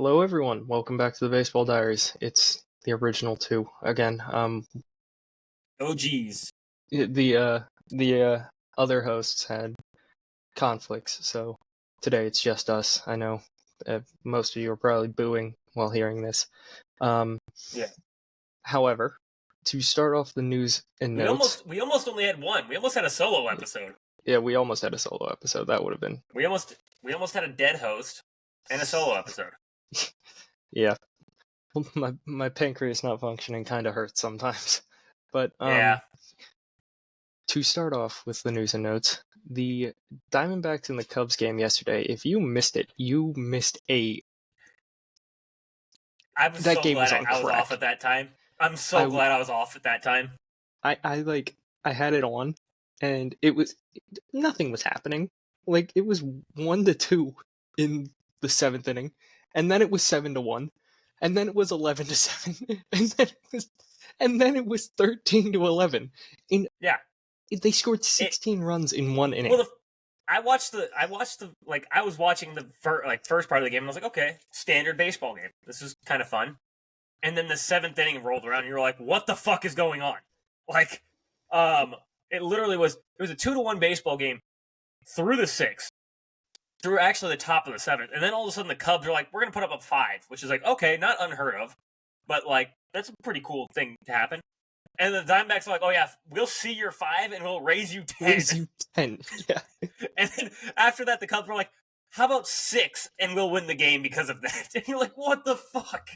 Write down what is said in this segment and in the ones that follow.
Hello, everyone. Welcome back to the Baseball Diaries. It's the original two again. Oh, geez. The other hosts had conflicts, so today it's just us. I know most of you are probably booing while hearing this. Yeah. However, to start off the news and notes, We almost only had one. We almost had a solo episode. yeah, we almost had a solo episode. That would have been We almost had a dead host and a solo episode. yeah. My pancreas not functioning kind of hurts sometimes, but Yeah. To start off with the news and notes, the Diamondbacks in the Cubs game yesterday, if you missed it, you missed a... I was That so game glad was on I was crack. off at that time. I'm so glad I was off at that time. I had it on, and nothing was happening. Like, it was 1-2 in the seventh inning, and then it was 7-1, and then it was 11-7, and then it was 13-11. Yeah. They scored 16 runs in one inning. Well, I was watching the first part of the game, and I was like, okay, standard baseball game. This is kind of fun. And then the seventh inning rolled around, and you were like, what the fuck is going on? Like, it literally was a 2-1 baseball game through the sixth, through actually the top of the seventh, and then all of a sudden the Cubs are like, we're gonna put up a 5, which is like, okay, not unheard of, but like that's a pretty cool thing to happen. And the Diamondbacks are like, oh yeah, we'll see your 5 and we'll raise you 10. Raise you 10, yeah. And then after that, the Cubs were like, how about 6 and we'll win the game because of that? And you're like, what the fuck?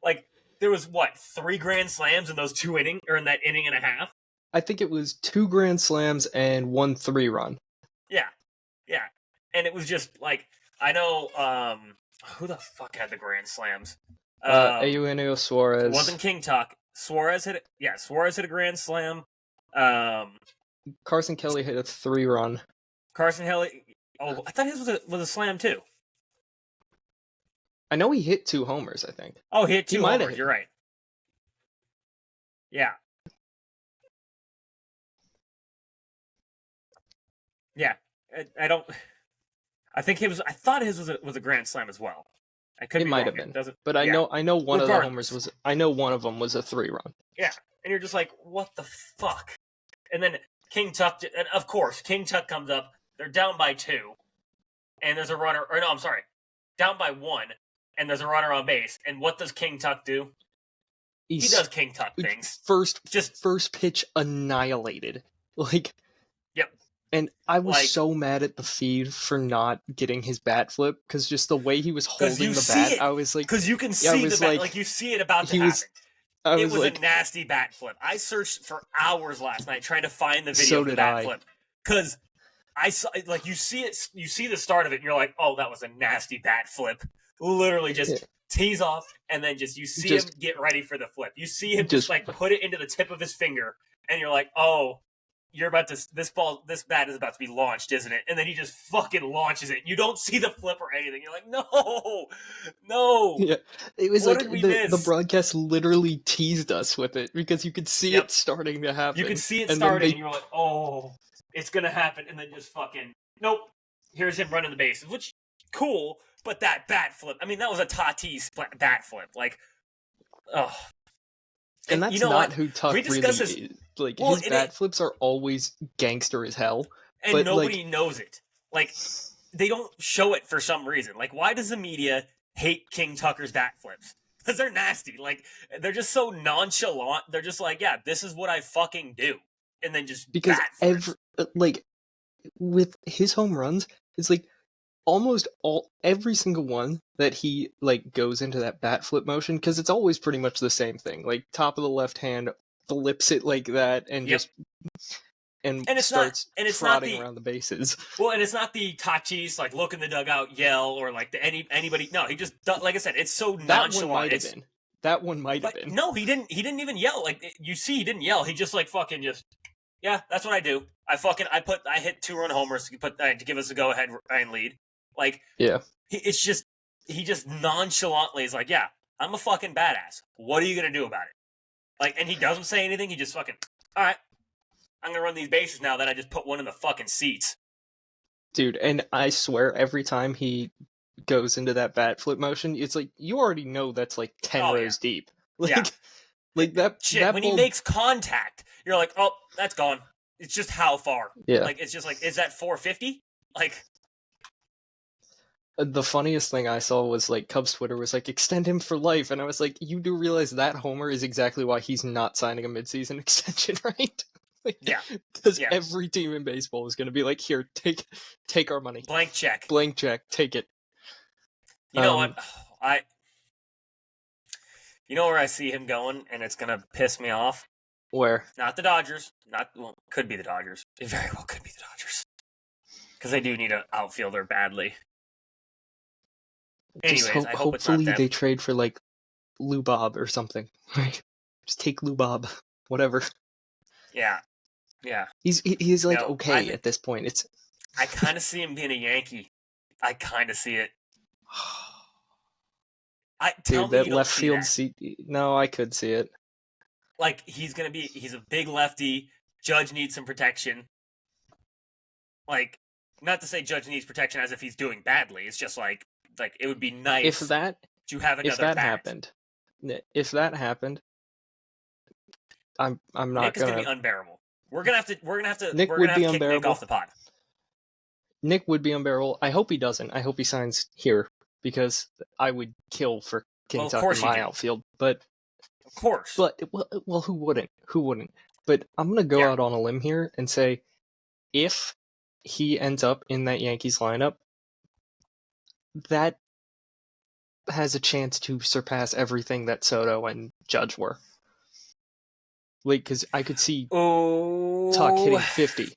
Like, there was, 3 grand slams in those 2 innings, or in that inning and a half? I think it was 2 grand slams and 1 3-run. Yeah. And it was just, like, I know, who the fuck had the grand slams? Eugenio Suarez. It wasn't King Tuck. Suarez hit a grand slam. Carson Kelly hit a 3-run. Carson Kelly, I thought his was a slam too. I know he hit 2 homers, I think. Oh, he hit 2 homers, you're right. Yeah. Yeah. I thought his was a grand slam as well. It might have been. But I know one of the homers was, I know one of them was a 3-run. Yeah. And you're just like, what the fuck? And then King Tuck, and of course, King Tuck comes up. They're down by 2. And there's a runner, down by 1. And there's a runner on base. And what does King Tuck do? He does King Tuck things. First pitch annihilated. Like, yep. And I was so mad at the feed for not getting his bat flip, because just the way he was holding the bat, I was like... Because you can see the bat, like you see it about to happen. It was a nasty bat flip. I searched for hours last night trying to find the video of the bat flip. Because I saw, like, you see the start of it, and you're like, oh, that was a nasty bat flip. Literally just tees off, and then you see him get ready for the flip. You see him just like put it into the tip of his finger, and you're like, oh, this bat is about to be launched, isn't it? And then he just fucking launches it. You don't see the flip or anything. You're like, no. Yeah, it was like the broadcast literally teased us with it, because you could see it starting to happen. You could see it starting, and you're like, oh, it's gonna happen, and then just fucking nope. Here's him running the bases, which cool, but that bat flip. I mean, that was a Tatis bat flip. Like, oh. And that's not who Tuck really is. Like, his bat flips are always gangster as hell. And nobody knows it. Like, they don't show it for some reason. Like, why does the media hate King Tucker's bat flips? Because they're nasty. Like, they're just so nonchalant. They're just like, yeah, this is what I fucking do. And then just because bat flips. With his home runs, it's like, every single one that he goes into that bat flip motion, because it's always pretty much the same thing, like top of the left hand, flips it like that, and starts trotting around the bases. Well, and it's not the Tatis like look in the dugout, yell, or like anybody. No, he just, like I said, it's so nonchalant. That one might have been. No, he didn't even yell. Like, you see, he didn't yell. He just fucking just. Yeah, that's what I do. I hit 2-run homers to give us a go ahead and lead. Like, yeah, he just nonchalantly is like, yeah, I'm a fucking badass. What are you gonna do about it? Like, and he doesn't say anything. He just fucking, all right, I'm gonna run these bases now that I just put one in the fucking seats. Dude, and I swear every time he goes into that bat flip motion, it's like you already know that's like 10 rows deep. Like, yeah. like that. Shit, that when ball, he makes contact, you're like, oh, that's gone. It's just how far. yeah. Like, it's just like, is that 450? Like, the funniest thing I saw was like Cubs Twitter was like, extend him for life, and I was like, you do realize that homer is exactly why he's not signing a midseason extension, right? Like, yeah, because every team in baseball is going to be like, here, take our money, blank check, take it. You know what? You know where I see him going, and it's gonna piss me off. Where? Not the Dodgers. Could be the Dodgers. It very well could be the Dodgers because they do need an outfielder badly. Anyways, I hope it's not hopefully them. they trade for like Lou Bob or something. Just take Lou Bob, whatever. Yeah. He's like okay at this point. It's. I kind of see him being a Yankee. I kind of see it. Dude, that left field seat. No, I could see it. Like he's a big lefty. Judge needs some protection. Like, not to say Judge needs protection as if he's doing badly. It's just like it would be nice to have another. If that happened, I'm not Nick is gonna be unbearable. We're gonna have to Nick we're would gonna be have to kick unbearable. Nick off the pod. Nick would be unbearable. I hope he doesn't. I hope he signs here because I would kill for King Tuck in my outfield. But of course. But well, who wouldn't? Who wouldn't? But I'm gonna go out on a limb here and say, if he ends up in that Yankees lineup, that has a chance to surpass everything that Soto and Judge were. Like, because I could see Tuck hitting 50.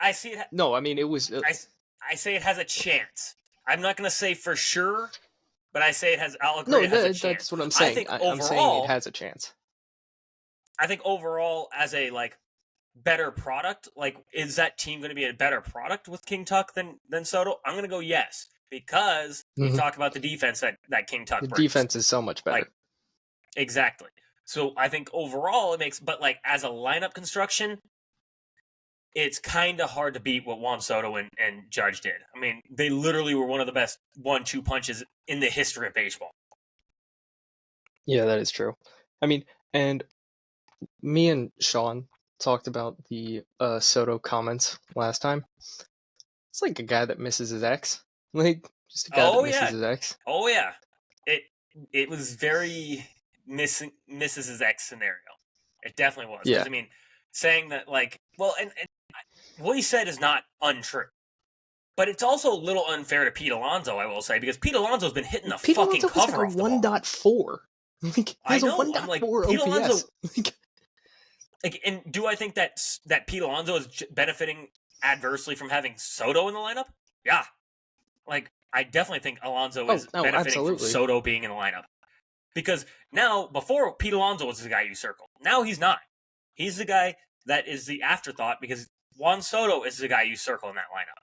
I see it. No, I mean it was. I say it has a chance. I'm not going to say for sure, but I say it has. I'll agree. No, that's what I'm saying. I think overall, I'm saying it has a chance. I think overall, as a better product, is that team going to be a better product with King Tuck than Soto? I'm going to go yes, because we talk about the defense that King Tuck brings. The defense is so much better. Exactly. So I think overall it makes, but as a lineup construction, it's kind of hard to beat what Juan Soto and Judge did. I mean, they literally were one of the best 1-2 punches in the history of baseball. Yeah, that is true. I mean, and me and Sean talked about the Soto comments last time. It's like a guy that misses his ex. Like, just a guy that misses his ex. Oh, yeah. It was very misses his ex scenario. It definitely was. Yeah. I mean, saying that, and what he said is not untrue. But it's also a little unfair to Pete Alonso, I will say, because Pete Alonso's been hitting the fucking cover off the ball. 1.4. I know. A 1.4 OPS. Alonso, and do I think that Pete Alonso is benefiting adversely from having Soto in the lineup? Yeah. I definitely think Alonso is benefiting from Soto being in the lineup. Because now, before, Pete Alonso was the guy you circled. Now he's not. He's the guy that is the afterthought, because Juan Soto is the guy you circle in that lineup.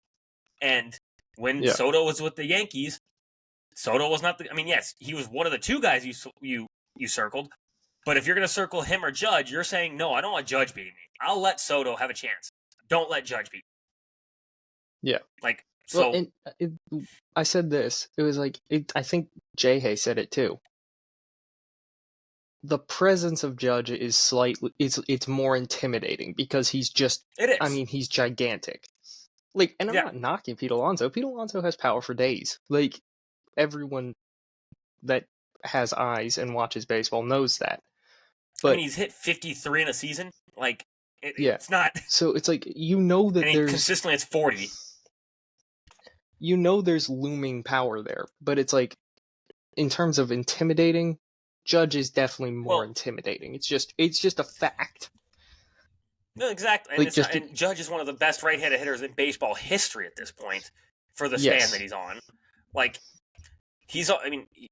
And when Soto was with the Yankees, Soto was not the... I mean, yes, he was one of the two guys you circled. But if you're going to circle him or Judge, you're saying, no, I don't want Judge beating me. I'll let Soto have a chance. Don't let Judge beat me. Yeah. I said this. It was I think Jay Hay said it too. The presence of Judge is slightly... It's more intimidating because he's just... It is. I mean, he's gigantic. And I'm not knocking Pete Alonso. Pete Alonso has power for days. Everyone that has eyes and watches baseball knows that. But I mean, he's hit 53 in a season. It's not... So it's that there's... consistently it's 40. There's looming power there. But it's in terms of intimidating, Judge is definitely more intimidating. It's just a fact. No, exactly. And Judge is one of the best right-handed hitters in baseball history at this point for the span that he's on.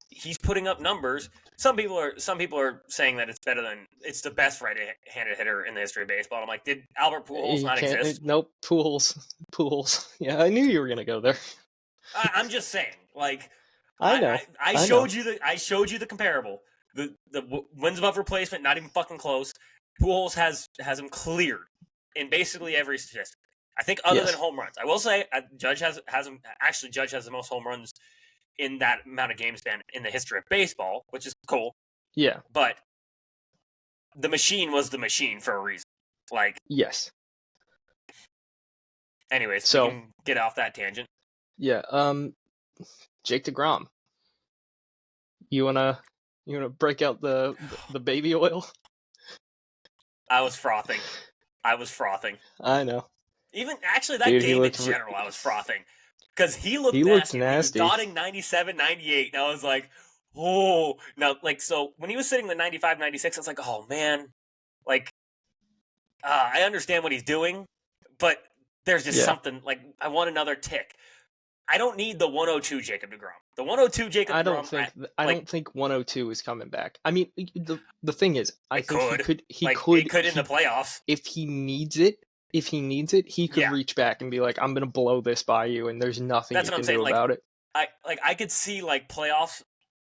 He's putting up numbers. Some people are saying that it's the best right-handed hitter in the history of baseball. I'm like, did Albert Pujols not exist? Nope, Pujols. Yeah, I knew you were gonna go there. I'm just saying, I know. I showed you the comparable. The wins above replacement, not even fucking close. Pujols has him cleared in basically every statistic. I think other than home runs. I will say Judge has the most home runs in that amount of game span in the history of baseball, which is cool. Yeah. But the machine was the machine for a reason. Like, yes. Anyways, so we can get off that tangent. Yeah. Jake DeGrom. You wanna break out the baby oil? I was frothing. I know. Even actually, that game in general, I was frothing because he looked nasty. He was dotting 97, 98, and I was like, oh. Now, like, so when he was sitting the 95, 96, I was like, oh man, like, I understand what he's doing, but there's just something like I want another tick. I don't need the 102 Jacob DeGrom. The 102 Jacob DeGrom. I don't think 102 is coming back. I mean, the thing is, I think he could in the playoffs if he needs it. If he needs it, he could reach back and be like, "I'm gonna blow this by you," and there's nothing you can do about it. I could see like playoffs.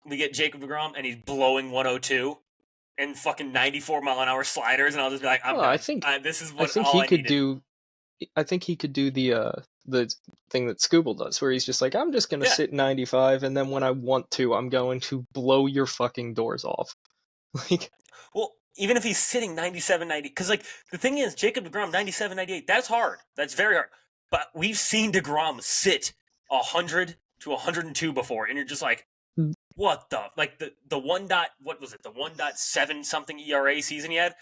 We get Jacob DeGrom and he's blowing 102 and fucking 94-mile-an-hour sliders, and I'll just be like, I think this is what I could do. I think he could do the thing that Scooble does, where he's just like, I'm just gonna sit 95, and then when I want to, I'm going to blow your fucking doors off. Like, well, even if he's sitting 97, 90, because like the thing is, Jacob DeGrom 97, 98, that's hard. That's very hard. But we've seen DeGrom sit 100 to 102 before, and you're just like, what the like the 1.7 something ERA season he had.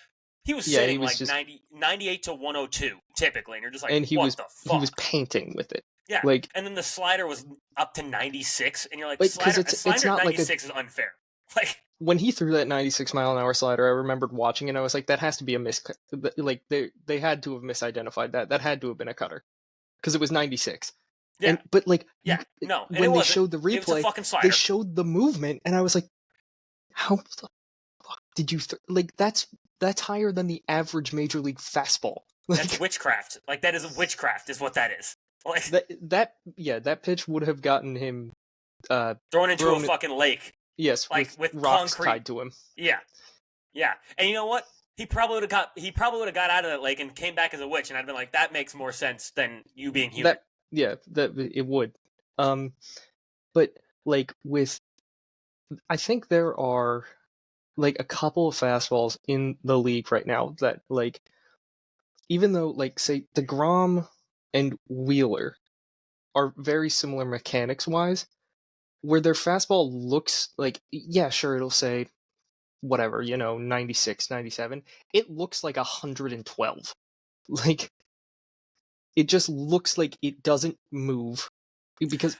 He was sitting like just 98 to 102 typically, and you're just like, and the fuck? He was painting with it. Yeah, like, and then the slider was up to 96, and you're like slider it's not 96 is unfair. Like when he threw that 96-mile-an-hour slider, I remembered watching it. And I was like, that has to be a like they had to have misidentified that. That had to have been a cutter because it was 96. Yeah, but like no, when they showed the replay, they showed the movement, and I was like, how the fuck did you like that's higher than the average major league fastball. Like, that's witchcraft. Like that is witchcraft, is what that is. Like that pitch would have gotten him thrown into a fucking lake. Yes, like with rocks concrete tied to him. Yeah, and you know what? He probably would have got out of that lake and came back as a witch, and I'd been like, that makes more sense than you being human. That it would. But like I think there are like a couple of fastballs in the league right now that like, even though like say DeGrom and Wheeler are very similar mechanics wise, where their fastball looks like, sure, it'll say whatever, 96, 97, it looks like 112. Like, it just looks like it doesn't move because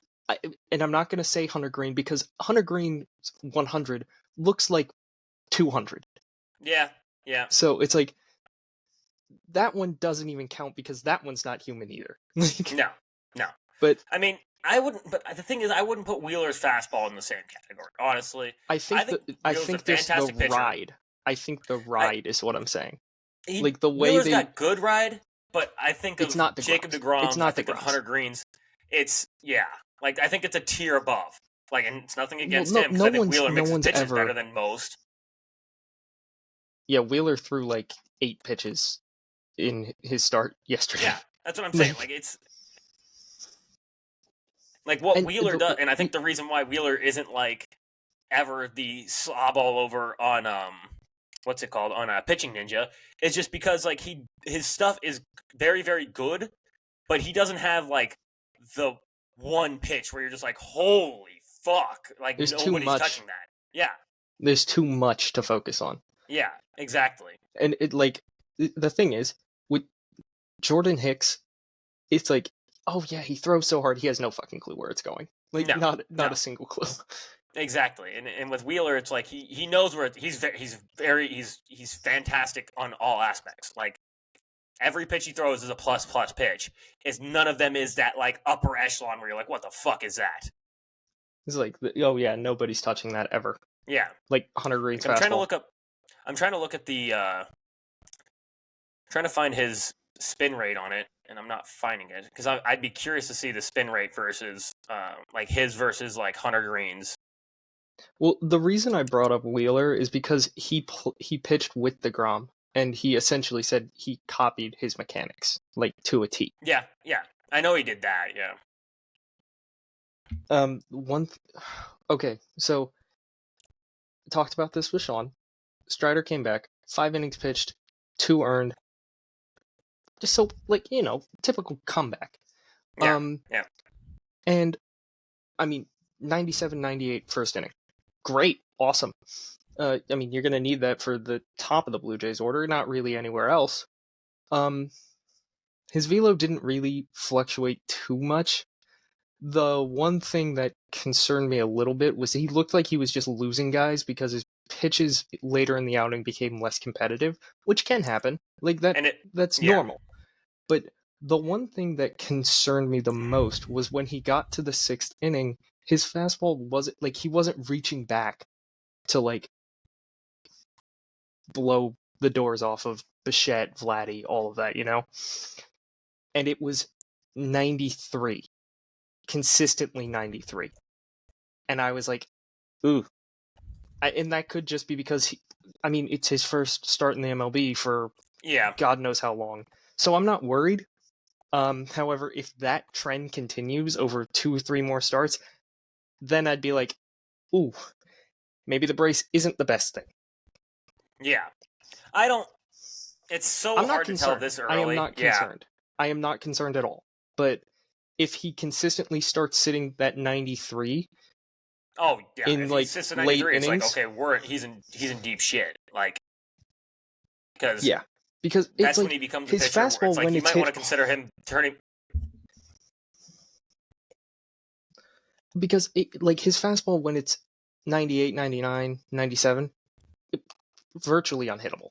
and I'm not going to say Hunter Green because Hunter Green's 100 looks like 200. Yeah. So it's like that one doesn't even count because that one's not human either. No. But I mean, I wouldn't. But the thing is, I wouldn't put Wheeler's fastball in the same category. Honestly, I think there's the pitcher. Ride. I think the ride is what I'm saying. Like the way Wheeler's got good ride, but I think it's not Jacob DeGrom. It's not I think of Hunter Green's. It's like I think it's a tier above. Like, and it's nothing against him because I think Wheeler makes his pitches better than most. Yeah, Wheeler threw like 8 pitches in his start yesterday. Yeah, that's what I'm saying. Like it's like what Wheeler does, and I think the reason why Wheeler isn't like ever the slob all over on what's it called on Pitching Ninja is just because like his stuff is very, very good, but he doesn't have like the one pitch where you're just like, holy fuck, like there's nobody's touching that. Yeah, there's too much to focus on. Yeah, exactly. And it like the thing is with Jordan Hicks, it's like, oh yeah, he throws so hard he has no fucking clue where it's going. Like not a single clue. Exactly. And with Wheeler it's like he knows where he's fantastic on all aspects. Like every pitch he throws is a plus pitch. It's none of them is that like upper echelon where you're like, what the fuck is that? It's like, oh yeah, nobody's touching that ever. Yeah. Like Hunter Green's fastball. I'm trying to look at the trying to find his spin rate on it, and I'm not finding it because I'd be curious to see the spin rate versus like his versus like Hunter Green's. Well, the reason I brought up Wheeler is because he pitched with DeGrom, and he essentially said he copied his mechanics, like, to a T. Yeah. I know he did that, yeah. Okay, so talked about this with Sean. Strider came back, 5 innings pitched, 2 earned. Just so, like, typical comeback. Yeah. And, I mean, 97-98 first inning. Great. Awesome. I mean, you're going to need that for the top of the Blue Jays order, not really anywhere else. His velo didn't really fluctuate too much. The one thing that concerned me a little bit was he looked like he was just losing guys because his pitches later in the outing became less competitive, which can happen. Like that's normal. But the one thing that concerned me the most was when he got to the 6th inning, his fastball wasn't like he wasn't reaching back to like blow the doors off of Bichette, Vladdy, all of that, And it was 93. Consistently 93. And I was like, ooh. And that could just be because it's his first start in the MLB for God knows how long. So I'm not worried. However, if that trend continues over 2 or 3 more starts, then I'd be like, ooh, maybe the brace isn't the best thing. Yeah. It's so hard to tell this early. I am not concerned. I am not concerned at all. But if he consistently starts sitting that 93, in if like he sits at 93, it's innings, like, okay, he's in deep shit. Like, because that's when he becomes a pitcher. His fastball it's like when you might want to consider him turning. Because his fastball when it's 98, 99, 97, virtually unhittable.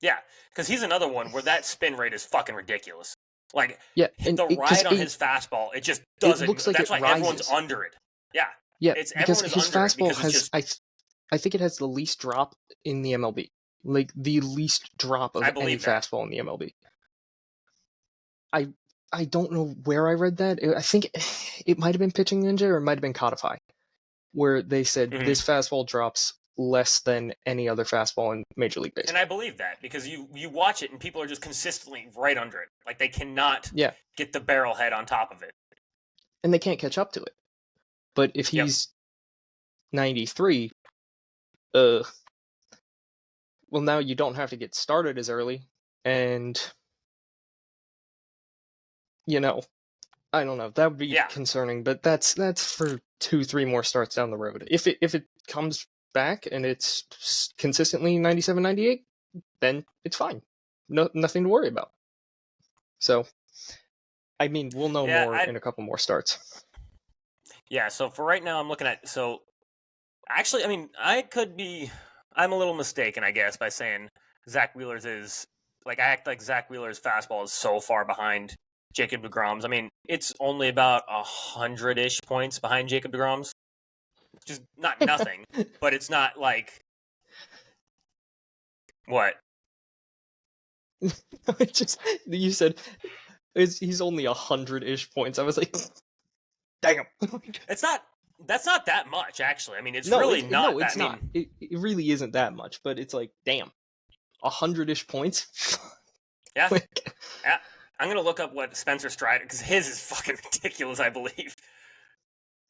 Yeah, because he's another one where that spin rate is fucking ridiculous. Like, and the ride on his fastball, it just doesn't. It looks like that's why everyone's under it. Yeah, because his fastball has, I think it has the least drop in the MLB. Like, the least drop of any fastball in the MLB. I don't know where I read that. I think it might have been Pitching Ninja or it might have been Codify, where they said this fastball drops less than any other fastball in Major League Baseball. And I believe that because you watch it and people are just consistently right under it. Like, they cannot get the barrel head on top of it. And they can't catch up to it. But if he's 93, well, now you don't have to get started as early, and I don't know. That would be concerning, but that's for 2-3 more starts down the road. If it comes back and it's consistently 97, 98, then it's fine. Nothing to worry about. So, we'll know more in a couple more starts. Yeah, so for right now, I'm looking at... So, actually, I'm a little mistaken, I guess, by saying Zach Wheeler's is... Like, I act like Zach Wheeler's fastball is so far behind Jacob deGrom's. It's only about 100-ish points behind Jacob deGrom's. Which is not nothing, but it's not like... What? You said he's only 100-ish points. I was like, damn. That's not that much, actually. It's really not. No, it's not. It really isn't that much, but it's like, damn, 100-ish points. Yeah. Yeah. I'm gonna look up what Spencer Strider, because his is fucking ridiculous, I believe.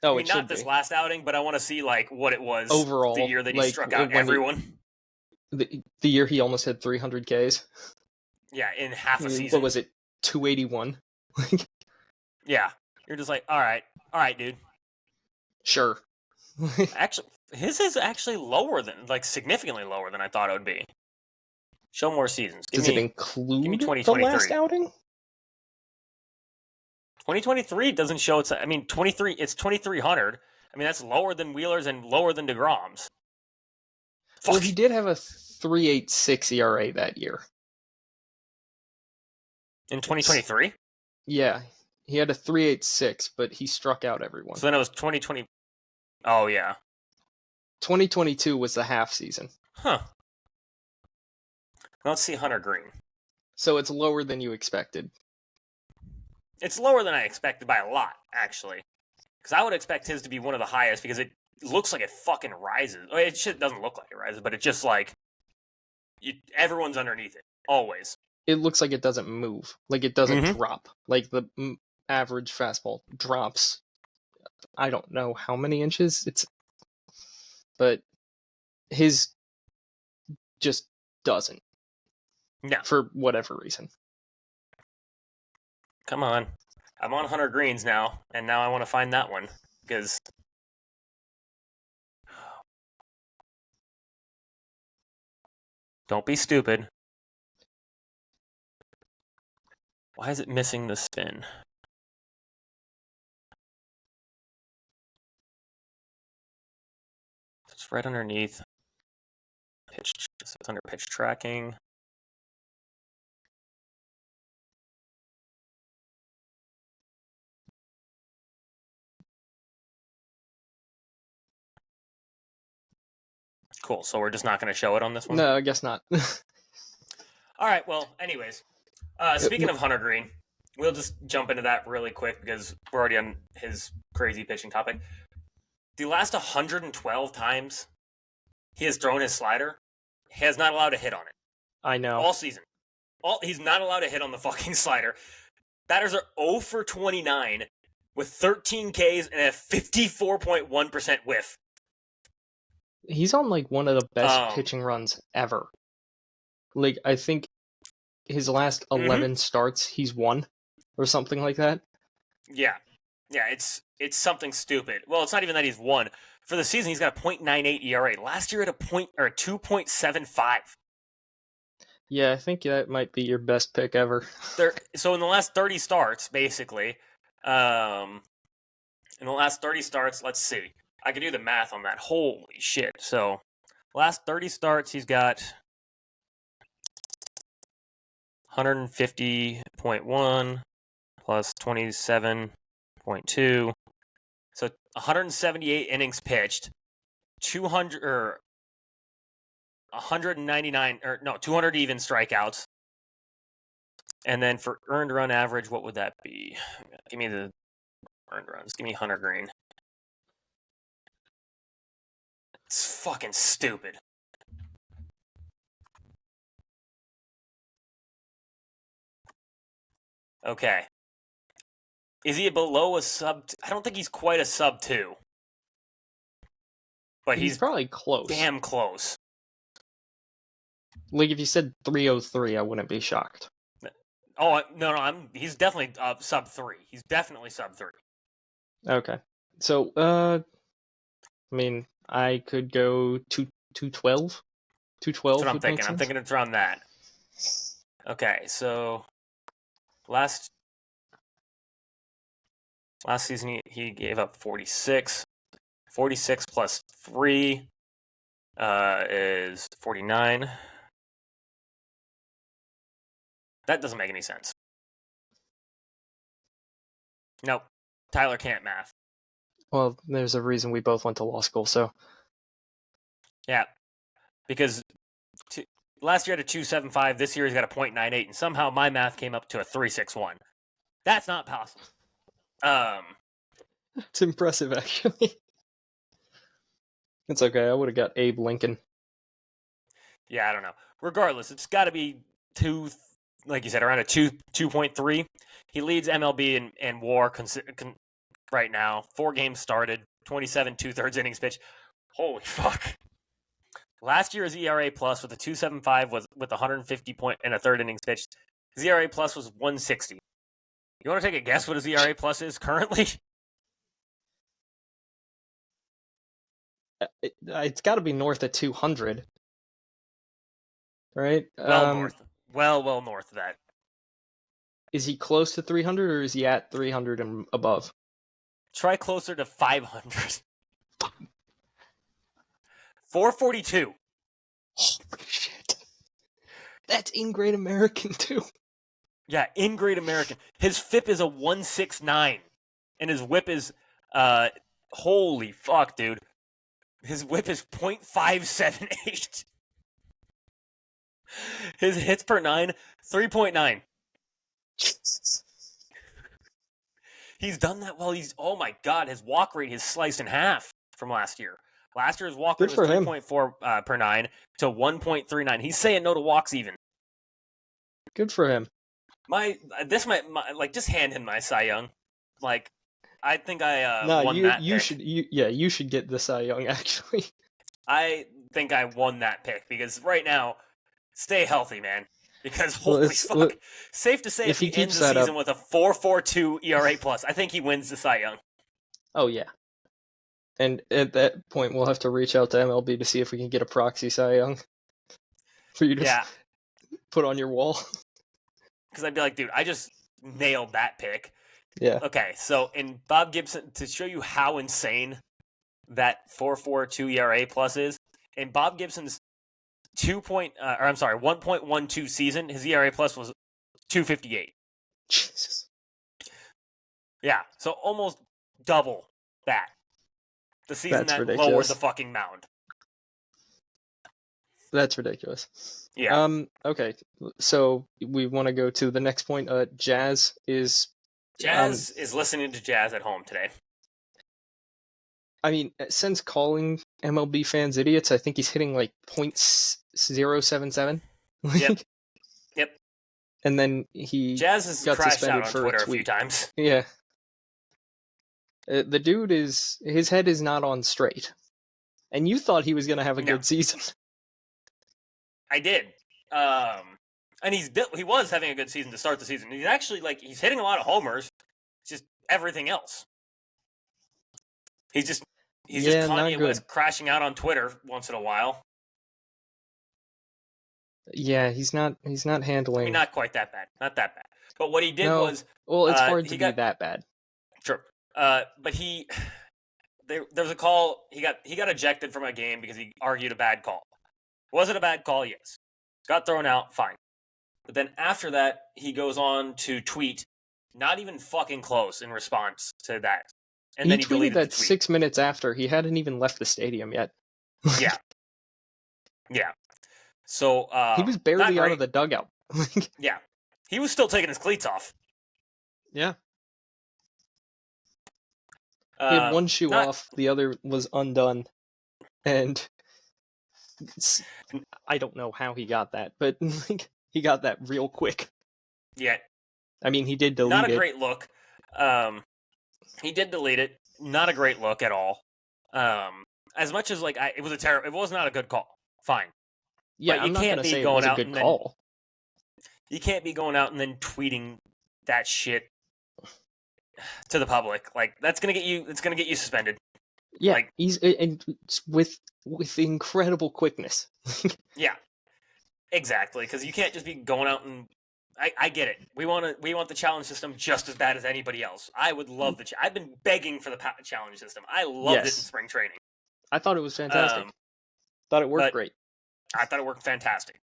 Oh, not this last outing, but I want to see what it was overall the year that he struck out everyone. The year he almost had 300 Ks. Yeah, in half a season. What was it? 281. Yeah, you're just like, all right, dude. Sure. Actually, his is actually lower than, significantly lower than I thought it would be. Show more seasons. Does it include the last outing? 2023 doesn't show it's... 23. It's 2,300. That's lower than Wheeler's and lower than deGrom's. Well, he did have a 3.86 ERA that year. In 2023? Yeah, he had a 3.86, but he struck out everyone. So then it was 2020. Oh yeah. 2022 was the half season. Huh. Let's see Hunter Green. So it's lower than you expected. It's lower than I expected by a lot, actually. Because I would expect his to be one of the highest because it looks like it fucking rises. It doesn't look like it rises, but it just everyone's underneath it always. It looks like it doesn't move, like it doesn't drop. Like the average fastball drops. I don't know how many inches but his just doesn't. No, for whatever reason. Come on, I'm on Hunter Greens now, and now I want to find that one because. Don't be stupid. Why is it missing the spin? It's right underneath. Pitch. It's under pitch tracking. Cool. So we're just not going to show it on this one? No, I guess not. All right. Well, anyways, speaking of Hunter Green, we'll just jump into that really quick because we're already on his crazy pitching topic. The last 112 times he has thrown his slider, he has not allowed a hit on it. I know. All season. He's not allowed a hit on the fucking slider. Batters are 0 for 29 with 13 Ks and a 54.1% whiff. He's on like one of the best pitching runs ever. Like I think his last 11 starts he's won or something like that. Yeah, it's something stupid. Well, it's not even that he's won. For the season, he's got a .98 ERA. Last year at a 2.75. Yeah, I think that might be your best pick ever. So in the last 30 starts, basically, in the last 30 starts, let's see. I can do the math on that. Holy shit. So, last 30 starts, he's got 150.1 plus 27.2. So, 178 innings pitched, 199 or no, 200 even strikeouts. And then for earned run average, what would that be? Give me the earned runs. Give me Hunter Green. It's fucking stupid. Okay. Is he below a sub? I don't think he's quite a sub 2. But he's probably close. Damn close. Like if you said 303, I wouldn't be shocked. Oh no, he's definitely sub 3. He's definitely sub 3. Okay. So I mean, I could go 212. 212. That's what I'm thinking. I'm thinking it's around that. Okay, so last season he gave up 46. 46 plus 3 is 49. That doesn't make any sense. Nope. Tyler can't math. Well, there's a reason we both went to law school, so. Yeah. Because last year had a 2.75, this year he's got a .98, and somehow my math came up to a 3.61. That's not possible. It's impressive, actually. It's okay. I would have got Abe Lincoln. Yeah, I don't know. Regardless, it's got to be like you said, around a 2.3. He leads MLB in WAR right now. 4 games started, 27 2/3 innings pitched. Holy fuck. Last year's ERA plus with a 2.75 was with 150 point and a third innings pitched. His ERA plus was 160. You want to take a guess what his ERA plus is currently? It's got to be north of 200, right? North. Well north of that. Is he close to 300 or is he at 300 and above? Try closer to 500. 442. Holy shit. That's in Great American, too. Yeah, in Great American. His FIP is a 169. And his whip is, holy fuck, dude. His whip is .578. His hits per 9, 3.9. He's done that while oh my god, his walk rate is sliced in half from last year. Last year's walk Good rate was for him. 3.4 per 9 to 1.39. He's saying no to walks even. Good for him. Just hand him my Cy Young. Like, I think I No, won that pick. You should get the Cy Young, actually. I think I won that pick because right now, stay healthy, man. Because holy fuck, safe to say if he ends the season with a 4.42 ERA plus, I think he wins the Cy Young. Oh yeah. And at that point, we'll have to reach out to MLB to see if we can get a proxy Cy Young for you to put on your wall. Because I'd be like, dude, I just nailed that pick. Yeah. Okay, so in Bob Gibson, to show you how insane that 4.42 ERA plus is, in Bob Gibson's 1.12 season, his ERA plus was 2.58. Jesus. Yeah, so almost double that. The season that lowered the fucking mound. That's ridiculous. Yeah. Okay, so we want to go to the next point. Jazz is listening to jazz at home today. I mean, since calling MLB fans idiots, I think he's hitting like .077. Yep. And then Jazz has got crashed suspended out on for Twitter a tweet. few times. Yeah. The dude his head is not on straight. And you thought he was going to have a good season. I did. And he was having a good season to start the season. He's actually he's hitting a lot of homers. It's just everything else. He's just Kanye West crashing out on Twitter once in a while. Yeah, he's not handling. I mean, not quite that bad. Not that bad. But what he did was, well, it's hard to be that bad. Sure. But there was a call. He got ejected from a game because he argued a bad call. Was it a bad call? Yes. Got thrown out. Fine. But then after that, he goes on to tweet, not even fucking close in response to that. And then he tweeted that the tweet 6 minutes after. He hadn't even left the stadium yet. Yeah. Yeah. So he was barely out of the dugout. Yeah. He was still taking his cleats off. Yeah. He had one shoe off, the other was undone. And I don't know how he got that, but he got that real quick. Yeah. I mean, he did delete it. Not a great look. He did delete it. Not a great look at all. As much as it was not a good call. Fine. Yeah, I'm not going to say it was a good call. You can't be going out and then tweeting that shit to the public. That's going to get you. It's going to get you suspended. Yeah, he's with incredible quickness. Yeah, exactly. Because you can't just be going out and. I get it. We want the challenge system just as bad as anybody else. I would love I've been begging for the challenge system. I loved it in spring training. I thought it was fantastic. Thought it worked great. I thought it worked fantastic.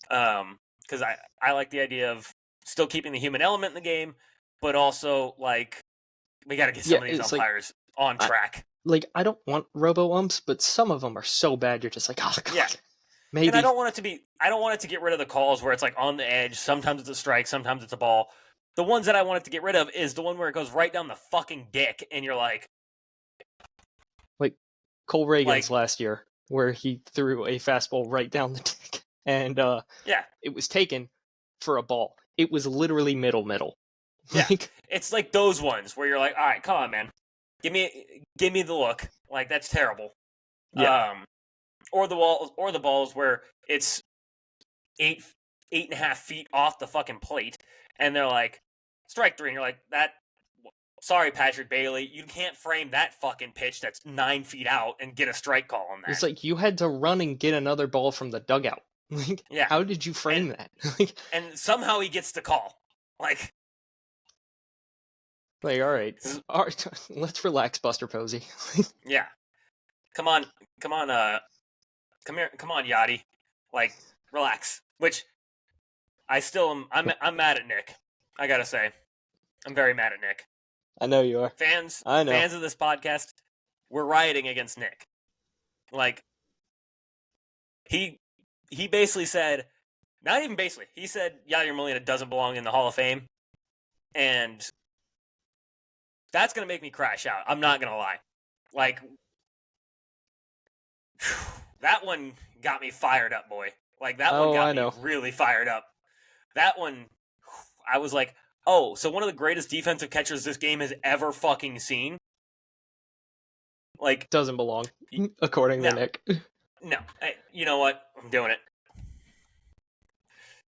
Because I like the idea of still keeping the human element in the game, but also we got to get some of these umpires on track. I don't want robo umps, but some of them are so bad you're just like, oh god. Yeah. Maybe. And I don't want it to get rid of the calls where it's on the edge. Sometimes it's a strike, sometimes it's a ball. The ones that I want it to get rid of is the one where it goes right down the fucking dick, and you're like Cole Reagan's last year, where he threw a fastball right down the dick, and it was taken for a ball. It was literally middle. Yeah, it's like those ones where you're like, all right, come on, man, give me the look. That's terrible. Yeah. Or the balls where it's 8.5 feet off the fucking plate, and they're like, strike 3, and you're like, sorry, Patrick Bailey, you can't frame that fucking pitch that's 9 feet out and get a strike call on that. It's like you had to run and get another ball from the dugout. Yeah. How did you frame that? And somehow he gets the call. All right, let's relax, Buster Posey. Yeah. Come on, come here, come on, Yachty. Relax. Which I still am. I'm mad at Nick. I gotta say, I'm very mad at Nick. I know you are. Fans of this podcast, we're rioting against Nick. He basically said, not even basically, he said Yadier Molina doesn't belong in the Hall of Fame, and that's gonna make me crash out. I'm not gonna lie. That one got me fired up, boy. Like, that one got me really fired up. That one, I was like, oh, so one of the greatest defensive catchers this game has ever fucking seen? Like, doesn't belong, according to Nick. No. You know what? I'm doing it.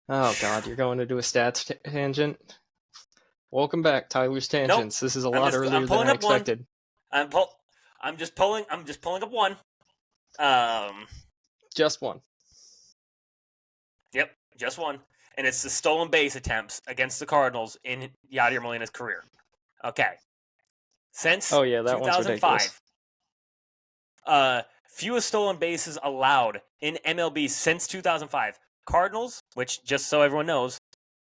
Oh, God, you're going to do a stats tangent? Welcome back, Tyler's Tangents. Nope. This is a lot earlier than I expected. I'm just pulling up one. Just one. Yep, just one. And it's the stolen base attempts against the Cardinals in Yadier Molina's career. Okay. Since 2005, fewest stolen bases allowed in MLB since 2005. Cardinals, which, just so everyone knows,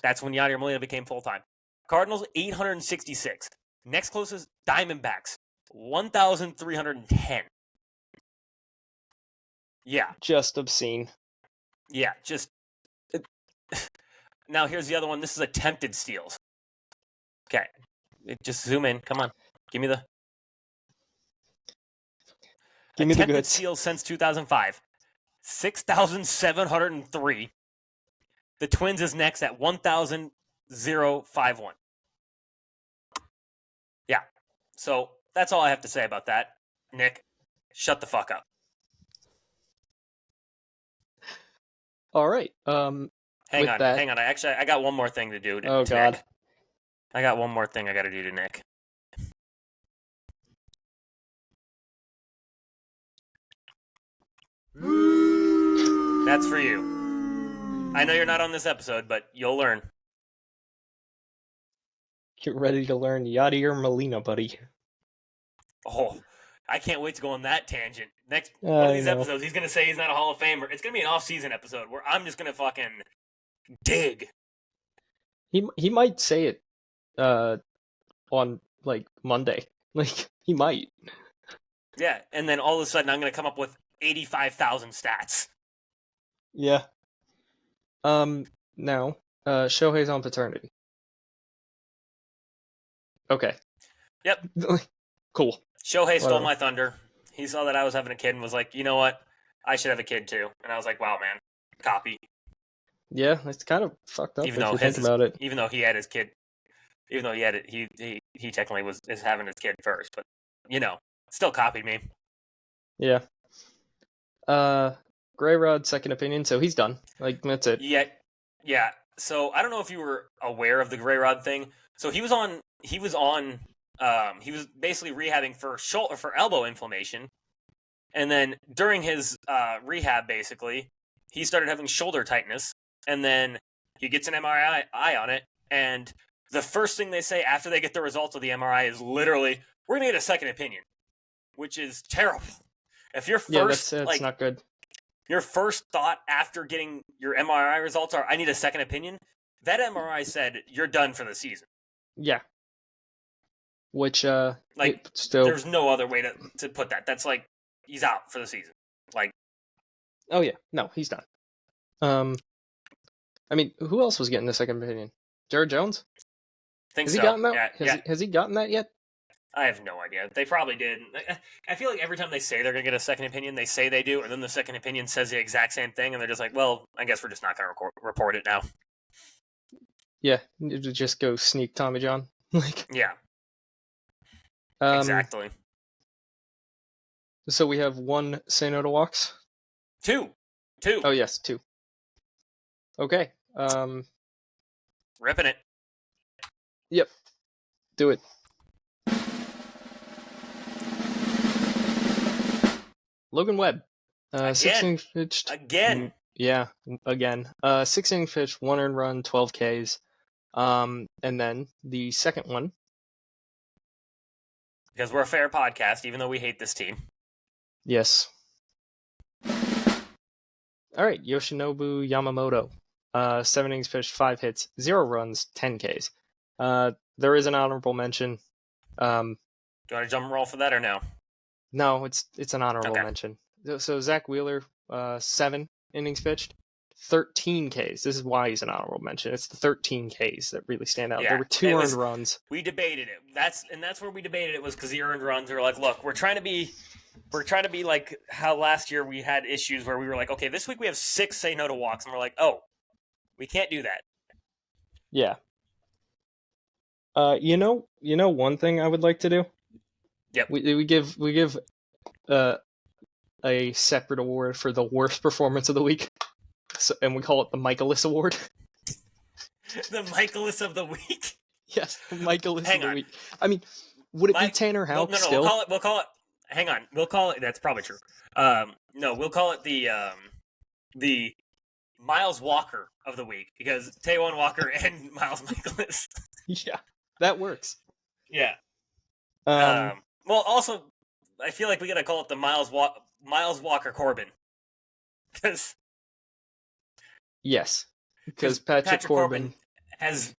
that's when Yadier Molina became full-time. Cardinals, 866. Next closest, Diamondbacks, 1,310. Yeah. Just obscene. Yeah, just... Now, here's the other one. This is attempted steals. Okay. Just zoom in. Come on. Give me the goods. Attempted steals since 2005. 6,703. The Twins is next at 1,051. Yeah. So that's all I have to say about that. Nick, shut the fuck up. All right. Hang on. I got one more thing to do. Oh, God. Nick. I got one more thing I got to do to Nick. That's for you. I know you're not on this episode, but you'll learn. Get ready to learn Yadier Molina, buddy. Oh, I can't wait to go on that tangent. Next one of these episodes, he's going to say he's not a Hall of Famer. It's going to be an off-season episode where I'm just going to fucking dig. He might say it on, like, Monday. Like, he might. Yeah, and then all of a sudden I'm going to come up with 85,000 stats. Yeah. Now, Shohei's on paternity. Okay. Yep. Cool. Shohei stole my thunder. He saw that I was having a kid and was like, you know what? I should have a kid too. And I was like, wow, man. Copy. Yeah, it's kind of fucked up if you think about it. Even though he had his kid. Even though he had it, he technically is having his kid first. But, you know, still copied me. Yeah. Gray Rod, second opinion, so he's done. Like, that's it. Yeah. So I don't know if you were aware of the Gray Rod thing. So he was basically rehabbing for elbow inflammation. And then during his rehab, basically, he started having shoulder tightness. And then he gets an MRI on it. And the first thing they say after they get the results of the MRI is literally, we're going to get a second opinion, which is terrible. If your first, that's not good. Your first thought after getting your MRI results are, I need a second opinion. That MRI said you're done for the season. Yeah. Which, there's no other way to put that. That's like, he's out for the season. Like, oh yeah, no, he's done. I mean, who else was getting the second opinion? Jared Jones? Has he gotten that? Has he gotten that yet? I have no idea. They probably did. I feel like every time they say they're going to get a second opinion, they say they do, and then the second opinion says the exact same thing, and they're just like, well, I guess we're just not going to report it now. Yeah, just go sneak Tommy John. Yeah. Exactly. So we have one say no to walks? Two. Oh, yes, 2. Okay. Ripping it. Yep. Do it. Logan Webb. 6 innings pitched. Again. Yeah, again. 6 innings pitched, 1 earned run, 12 Ks. And then the second one. Because we're a fair podcast, even though we hate this team. Yes. All right, Yoshinobu Yamamoto. 7 innings pitched, 5 hits, 0 runs, 10 Ks. There is an honorable mention. Do you want to jump and roll for that or no? No, it's an honorable mention. So Zach Wheeler, 7 innings pitched, 13 Ks. This is why he's an honorable mention. It's the 13 Ks that really stand out. Yeah, there were 2 earned runs. We debated it. That's where we debated it, was because the earned runs. We were like, look, we're trying to be like how last year we had issues where we were like, okay, this week we have 6 say no to walks, and we're like, oh, we can't do that. Yeah. You know one thing I would like to do? Yep. We give a separate award for the worst performance of the week. So, and we call it the Michaelis Award. The Michaelis of the week? Yes, Michaelis of the week. I mean, would it be Tanner Houck still? We'll call it hang on. We'll call it, that's probably true. No, we'll call it the Miles Walker of the week, because Taijuan Walker and Miles Michaelis. Yeah, that works. Yeah. Well, also, I feel like we gotta call it the Miles Walker Corbin. Because yes, because Patrick Corbin has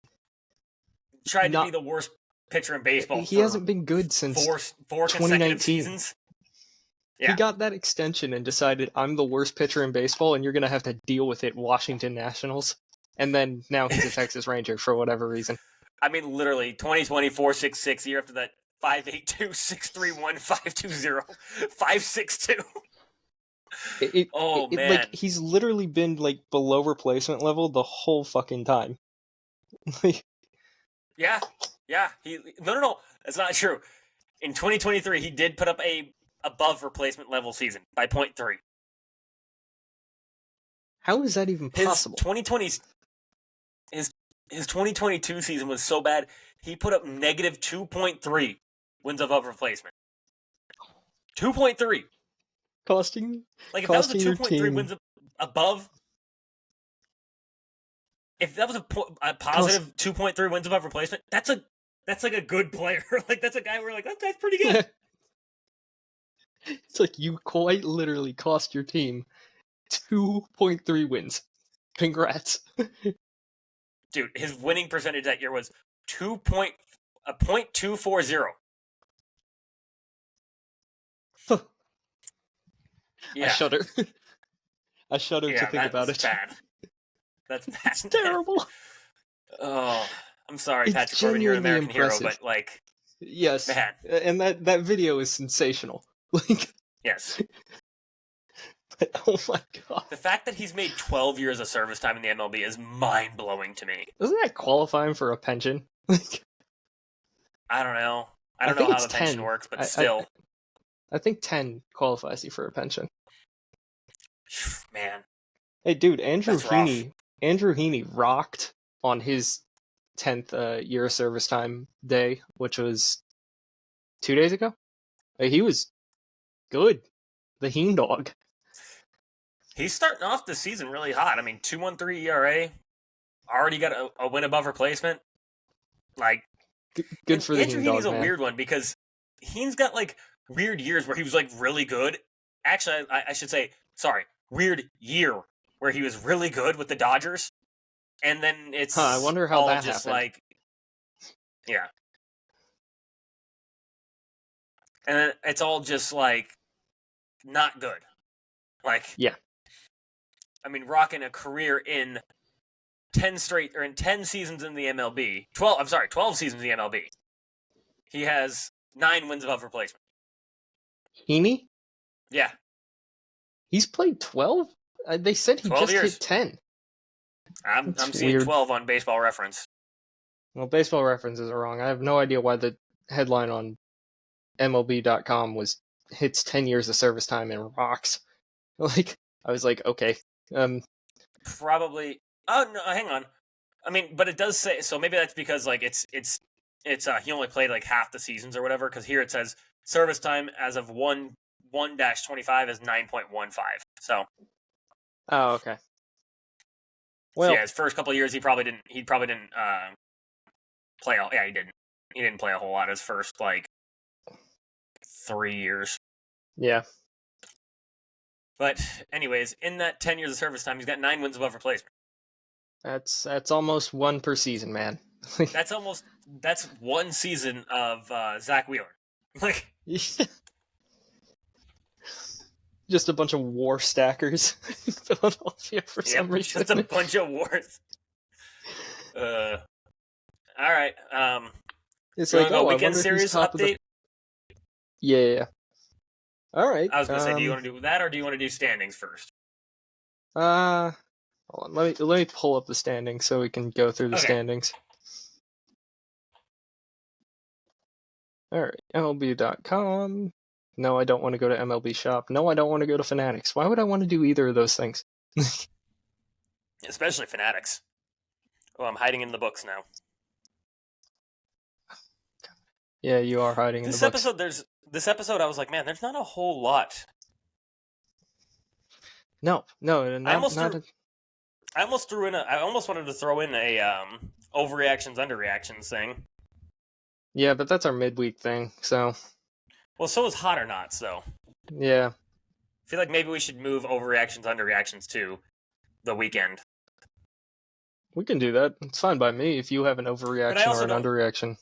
tried to be the worst pitcher in baseball. He hasn't been good since four consecutive seasons. Yeah. He got that extension and decided, I'm the worst pitcher in baseball, and you're going to have to deal with it, Washington Nationals. And then now he's a Texas Ranger for whatever reason. I mean, literally, 2020, 4.66, year after that, 5.82, 6.31, 5.20, 5.62. Man. Like, he's literally been, like, below replacement level the whole fucking time. Yeah. No, that's not true. In 2023, he did put up a above replacement level season by 0.3. How is that even possible? His 2022 season was so bad, he put up negative 2.3 wins above replacement. 2.3. Costing. Like, if that was a 2.3 wins above, if that was a positive 2.3 wins above replacement, that's like a good player. Like, that's a guy where we're like, that guy's pretty good. It's like you quite literally cost your team 2.3 wins. Congrats. Dude, his winning percentage that year was 0.240. Yeah. I shudder. I shudder to think about it. Bad. That's bad. It's terrible. Oh, I'm sorry, Patrick Corbin, you're an American hero, but like, yes, man. And that video is sensational. Like, yes. But, oh my god. The fact that he's made 12 years of service time in the MLB is mind-blowing to me. Doesn't that qualify him for a pension? I don't know. I don't know how the pension works, but still. I think 10 qualifies you for a pension. Man. Hey, dude, Andrew Heaney rocked on his 10th year of service time day, which was 2 days ago. He was good. The Heen dog. He's starting off the season really hot. I mean, 2.13 ERA. Already got a win above replacement. Like, good for the Andrew Heen dog, Heaney's a weird one, because Heen's got like weird years where he was like really good. Actually, I should say, weird year where he was really good with the Dodgers, and then it's I wonder how that just happened. Like, yeah, and then it's all just like not good. Like, yeah, I mean, rocking a career in 10 seasons in the MLB. 12 seasons in the MLB. He has 9 wins above replacement. Heaney? Yeah. He's played 12? They said he just hit 10. I'm seeing 12 on Baseball Reference. Well, Baseball Reference is wrong. I have no idea why the headline on MLB.com was hits 10 years of service time and rocks. Like, I was like, okay. Probably. Oh, no, hang on. I mean, but it does say, so maybe that's because, like, it's he only played, like, half the seasons or whatever, because here it says service time as of 1-25 is 9.15. So. Oh, okay. Well, so yeah, his first couple of years, he probably didn't play all. Yeah, he didn't. He didn't play a whole lot his first, like, 3 years. Yeah. But anyways, in that 10 years of service time, he's got 9 wins above replacement. That's almost 1 per season, man. That's 1 season of Zach Wheeler. Like, Just a bunch of war stackers in Philadelphia for some reason. Just a bunch of wars. All right. It's like, go oh, I weekend wonder who's series top of update? the. Yeah. All right. I was gonna say, do you want to do that or do you want to do standings first? Hold on. Let me pull up the standings so we can go through the standings. All right. MLB.com. No, I don't want to go to MLB Shop. No, I don't want to go to Fanatics. Why would I want to do either of those things? Especially Fanatics. Oh, I'm hiding in the books now. Yeah, you are hiding in the books. This episode, I was like, man, there's not a whole lot. No, I almost wanted to throw in a overreactions, underreactions thing. Yeah, but that's our midweek thing, so. Well, so is Hot or Not, so. Yeah. I feel like maybe we should move overreactions, underreactions to the weekend. We can do that. It's fine by me if you have an overreaction or an underreaction.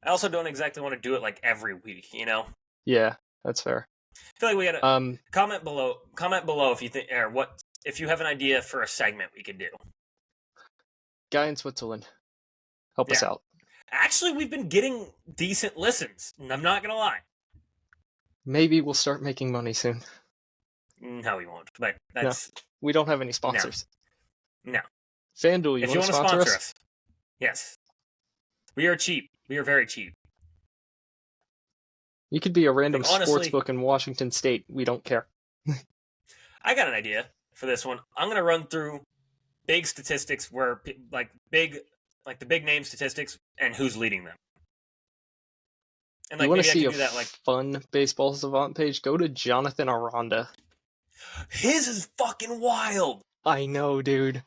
I also don't exactly want to do it like every week, you know? Yeah, that's fair. I feel like we gotta comment below if you think if you have an idea for a segment we could do. Guy in Switzerland. Help us out. Actually, we've been getting decent listens. I'm not gonna lie. Maybe we'll start making money soon. No, we won't. But that's we don't have any sponsors. No. FanDuel, you want to sponsor us? Yes. We are cheap. We are very cheap. You could be a random sports book in Washington State. We don't care. I got an idea for this one. I'm going to run through big statistics where the big name statistics and who's leading them. And you want to see a fun baseball savant page? Go to Jonathan Aranda. His is fucking wild. I know, dude.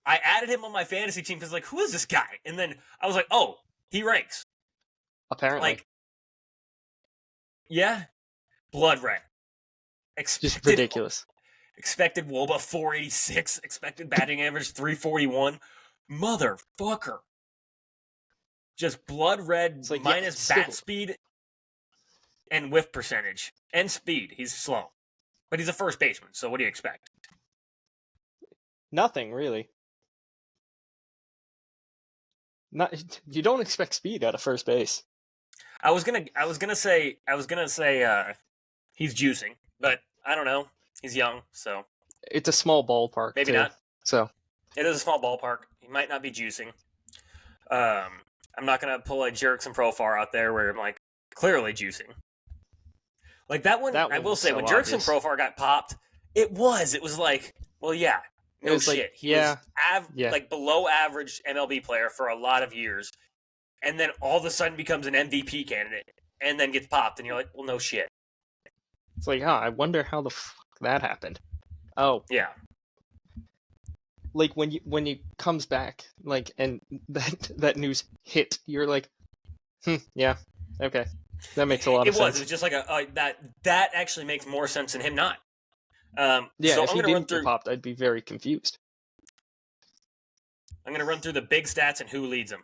I added him on my fantasy team because, who is this guy? And then I was like, oh, he ranks. Apparently. Yeah. Blood red. Just ridiculous. Expected WOBA 486. Expected batting average 341. Motherfucker. Just blood red minus bat speed and whiff percentage. And speed. He's slow. But he's a first baseman, so what do you expect? Nothing, really. You don't expect speed out of first base. I was gonna say he's juicing, but I don't know. He's young, so it's a small ballpark. Maybe too, not. So it is a small ballpark. He might not be juicing. I'm not gonna pull a Jerks and Profar out there where I'm clearly juicing. That one I will say, when Jerks and Profar got popped, it was well, yeah. No shit. He was below average MLB player for a lot of years, and then all of a sudden becomes an MVP candidate, and then gets popped, and you're like, well, no shit. It's I wonder how the fuck that happened. Oh. Yeah. When you comes back, and that news hit, you're like, yeah, okay. That makes a lot of sense. It was just that actually makes more sense than him not. So if he didn't get popped, I'd be very confused. I'm going to run through the big stats and who leads them.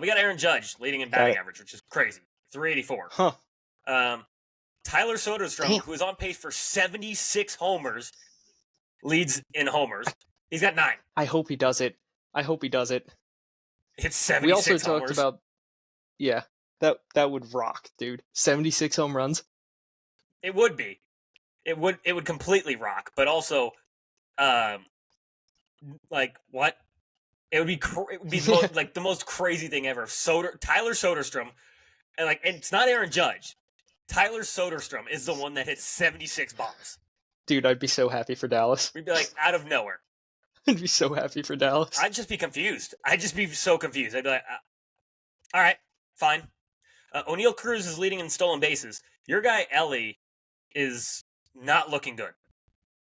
We got Aaron Judge leading in batting average, which is crazy. 384. Huh. Tyler Soderstrom, who is on pace for 76 homers, leads in homers. He's got 9. I hope he does it. It's 76 We also homers. talked about... Yeah, that would rock, dude. 76 home runs. It would be. It would completely rock, but also, what? It would be the most crazy thing ever. Tyler Soderstrom, and it's not Aaron Judge. Tyler Soderstrom is the one that hits 76 bombs. Dude, I'd be so happy for Dallas. We'd be out of nowhere. I'd be so happy for Dallas. I'd just be confused. I'd just be so confused. I'd be like, all right, fine. O'Neal Cruz is leading in stolen bases. Your guy Ellie is not looking good.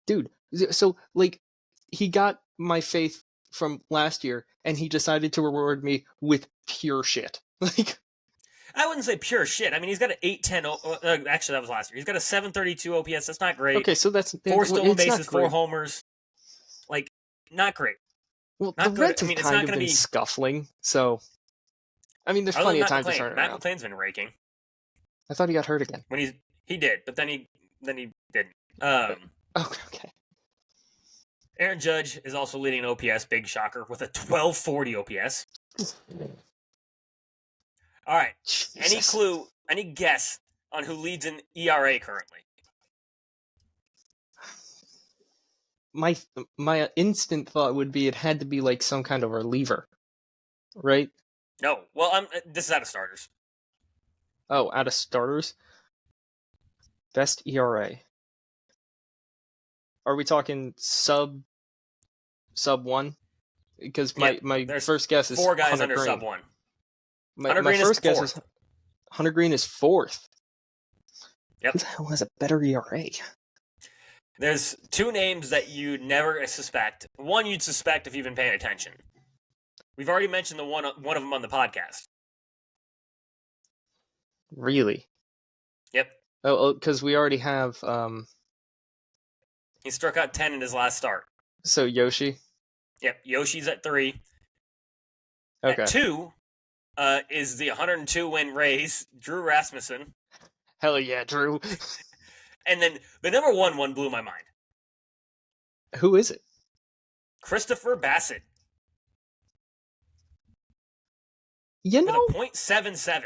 Dude, so, he got my faith from last year, and he decided to reward me with pure shit. I wouldn't say pure shit. I mean, he's got an 810. Actually, that was last year. He's got a 732 OPS. That's not great. Okay, so that's 4 stolen bases, 4 homers. Not great. Well, not the Reds have kind of been scuffling, so... I mean, there's plenty of time to turn it around. Matt McClain's been raking. I thought he got hurt again. When he did, but then he didn't. Okay. Aaron Judge is also leading an OPS, big shocker, with a 1240 OPS. All right. Jesus. Any clue, any guess on who leads in ERA currently? My instant thought would be it had to be like some kind of reliever, right? No. Well, this is out of starters. Oh, out of starters? Best ERA. Are we talking sub 1? Because my first guess is 4 guys Hunter under Green. sub 1. My first guess is Hunter Green is 4th. Yep. Who the hell has a better ERA? There's 2 names that you'd never suspect. One you'd suspect if you've been paying attention. We've already mentioned one of them on the podcast. Really? Yep. Oh, because we already have. He struck out 10 in his last start. So Yoshi. Yep. Yoshi's at 3. Okay. At 2 is the 102 win Rays, Drew Rasmussen. Hell yeah, Drew. And then the number 1 blew my mind. Who is it? Christopher Bassett. You know, with a .77.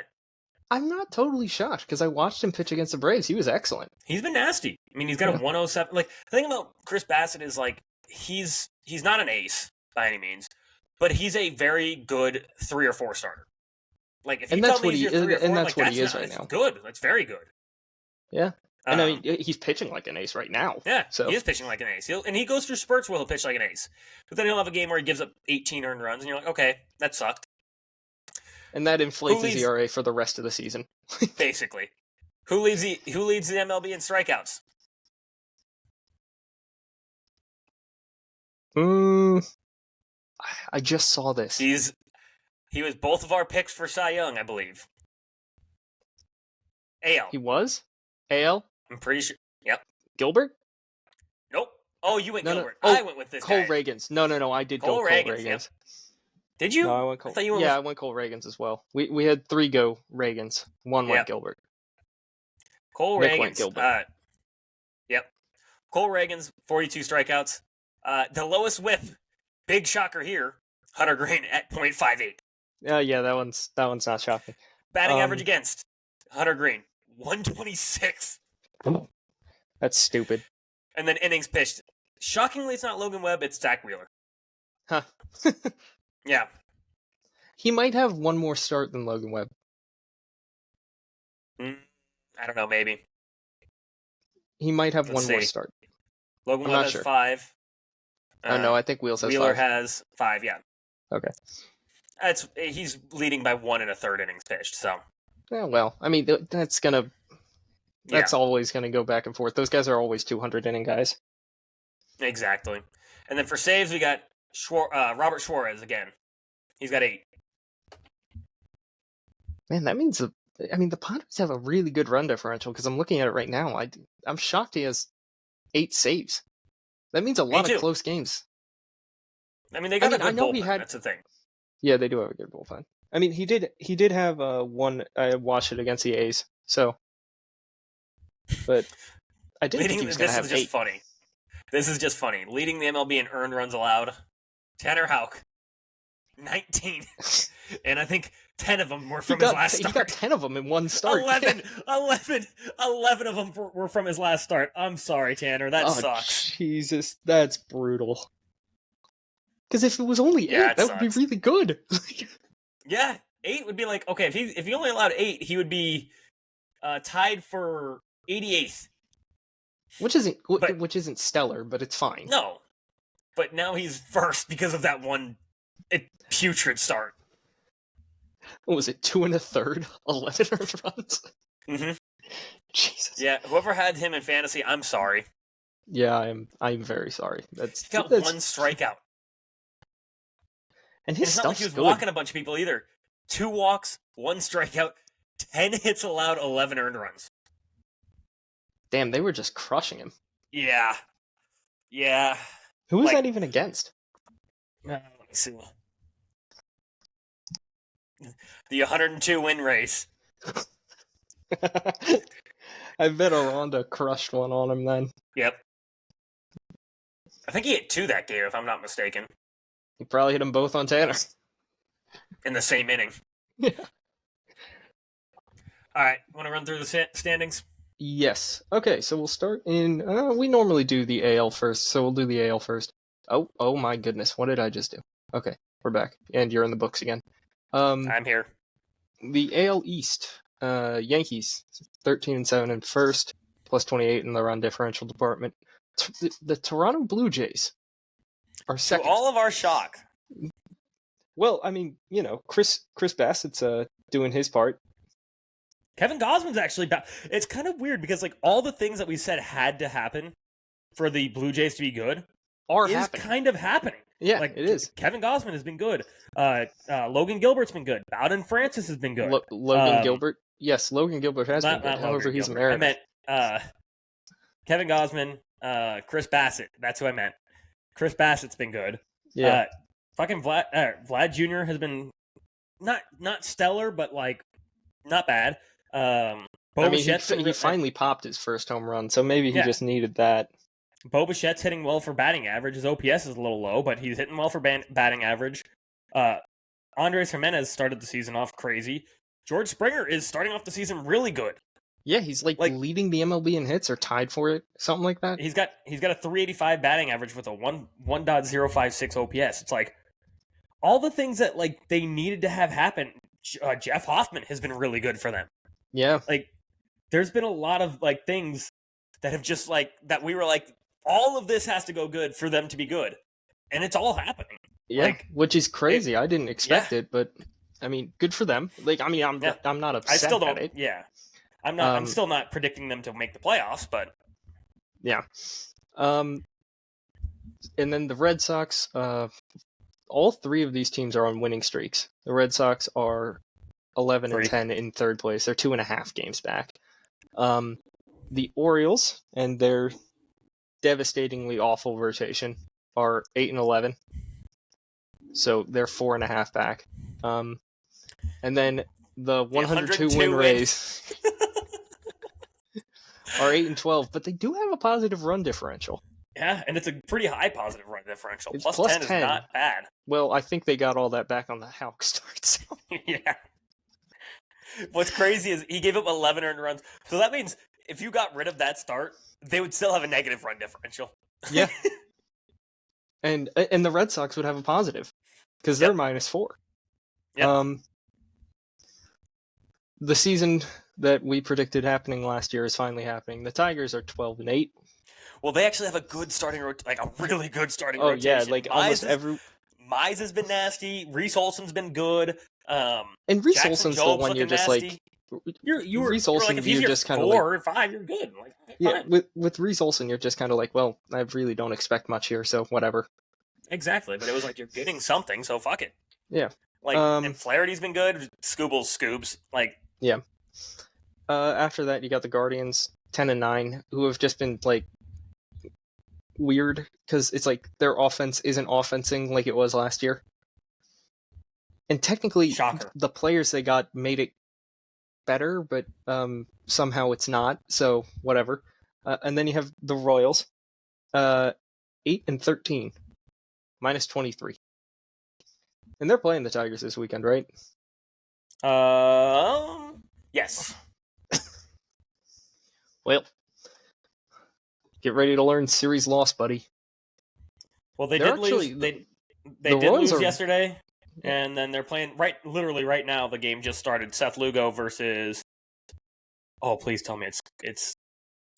I'm not totally shocked because I watched him pitch against the Braves. He was excellent. He's been nasty. I mean, he's got a 107. Like, the thing about Chris Bassett is like he's not an ace by any means, but he's a very good 3 or 4 starter. Like, if you tell me he's your 3 or 4, and that's like, what that's he is right now. Good. That's very good. Yeah. I mean, he's pitching like an ace right now. Yeah, so he is pitching like an ace. And he goes through spurts where he'll pitch like an ace. But then he'll have a game where he gives up 18 earned runs, and you're like, okay, that sucked. And that inflates his ERA for the rest of the season. Basically. Who leads the MLB in strikeouts? I just saw this. He was both of our picks for Cy Young, I believe. AL. He was? AL? I'm pretty sure. Yep. Gilbert? Nope. Oh, you went Gilbert. Oh, I went with this Cole guy. Reagans. No. I did Cole Reagans. Yep. Did you? No, I went Cole. I went Cole Reagans as well. We had 3 go Reagans. 1 went Gilbert. Cole Nick Reagans. Went Gilbert. Yep. Cole Reagans, 42 strikeouts. The lowest whip, big shocker here, Hunter Green at .58. Yeah, that one's not shocking. Batting average against Hunter Green, 126. That's stupid. And then innings pitched. Shockingly, it's not Logan Webb, it's Zach Wheeler. Huh. Yeah. He might have 1 more start than Logan Webb. I don't know, maybe. He might have one more start. Logan Webb has 5. No, I think Wheeler has 5, yeah. Okay. He's leading by 1 1/3 innings pitched, so. Yeah, well, I mean, that's always going to go back and forth. Those guys are always 200 inning guys. Exactly. And then for saves, we got Robert Suarez again. He's got 8. Man, that means the Padres have a really good run differential because I'm looking at it right now. I'm shocked he has 8 saves. That means a lot of close games. I mean, they got a good bullpen. That's the thing. Yeah, they do have a good bullpen. I mean, he did have one. I watched it against the A's, so. But I didn't think he was going to have 8. This is just funny. This is just funny. Leading the MLB in earned runs allowed, Tanner Houck, 19. And I think 10 of them were from his last start. He got 10 of them in one start. 11 of them were from his last start. I'm sorry, Tanner. That sucks. Jesus, that's brutal. Because if it was only 8, that would be really good. Yeah, 8 would be like, okay, if he only allowed 8, he would be tied for 88th. Which isn't stellar, but it's fine. No. But now he's first because of that one putrid start. What was it, 2 1/3, 11 earned runs? Mm-hmm. Jesus. Yeah, whoever had him in fantasy, I'm sorry. Yeah, I'm very sorry. He got 1 strikeout. And his it's not like he was walking a bunch of people either. 2 walks, 1 strikeout, 10 hits allowed, 11 earned runs. Damn, they were just crushing him. Yeah. Yeah. Who was that even against? Let me see. The 102 win race. I bet Aranda crushed one on him then. Yep. I think he hit 2 that game, if I'm not mistaken. He probably hit them both on Tanner. In the same inning. Yeah. All right, want to run through the standings? Yes. Okay, so we'll start in... we normally do the AL first, so we'll do the AL first. Oh my goodness, what did I just do? Okay, we're back, and you're in the books again. I'm here. The AL East, Yankees, 13-7 in first, plus 28 in the run differential department. The Toronto Blue Jays are second. To all of our shock. Well, I mean, Chris Bassett's doing his part. Kevin Gausman's actually back. It's kind of weird because all the things that we said had to happen for the Blue Jays to be good is kind of happening. Yeah, it is. Kevin Gausman has been good. Logan Gilbert's been good. Bowden Francis has been good. Logan Gilbert? Yes, Logan Gilbert has been good. However, he's American. I meant Kevin Gausman, Chris Bassett. That's who I meant. Chris Bassett's been good. Yeah. Fucking Vlad Jr. has been not stellar, but not bad. He finally popped his first home run, so maybe he just needed that. Bo Bichette's hitting well for batting average. His OPS is a little low, but he's hitting well for batting average. Andres Jimenez started the season off crazy. George Springer is starting off the season really good. Yeah, he's leading the MLB in hits or tied for it, something like that. He's got a 385 batting average with a 1.056 OPS. It's all the things that they needed to have happen. Jeff Hoffman has been really good for them. Yeah. There's been a lot of things that have just that we were all of this has to go good for them to be good. And it's all happening. Yeah, which is crazy. I didn't expect it, but I mean, good for them. I'm not upset. I still don't. At it. Yeah, I'm not. I'm still not predicting them to make the playoffs, but yeah. And then the Red Sox. All three of these teams are on winning streaks. The Red Sox are 11-10 in third place. They're 2.5 games back. The Orioles and their devastatingly awful rotation are 8-11. So they're 4.5 back. And then the 102 win Rays are 8-12, but they do have a positive run differential. Yeah, and it's a pretty high positive run differential. It's plus 10 is not bad. Well, I think they got all that back on the Houck start. So. Yeah. What's crazy is he gave up 11 earned runs. So that means if you got rid of that start, they would still have a negative run differential. Yeah. And the Red Sox would have a positive because they're -4. Yep. The season that we predicted happening last year is finally happening. The Tigers are 12-8. Well, they actually have a good starting a really good starting rotation. Oh yeah, almost every. Mize has been nasty. Reese Olson's been good. And Reese Olson's the one you're just nasty. Reese Olson, if you're just kind of 4 or 5, you're good. Yeah, with Reese Olson, you're just kind of well, I really don't expect much here, so whatever. Exactly, but it was you're getting something, so fuck it. Yeah. And Flaherty's been good. Scooble's Scoobs. Yeah. After that, you got the Guardians, 10-9, who have just been weird because it's their offense isn't offensing like it was last year. And technically, Shocker. The players they got made it better, but somehow it's not, so whatever. And then you have the Royals, 8-13, -23. And they're playing the Tigers this weekend, right? Yes. Well, get ready to learn series loss, buddy. Well, they did lose. They did lose yesterday, and then they're playing literally right now. The game just started. Seth Lugo versus. Oh, please tell me it's.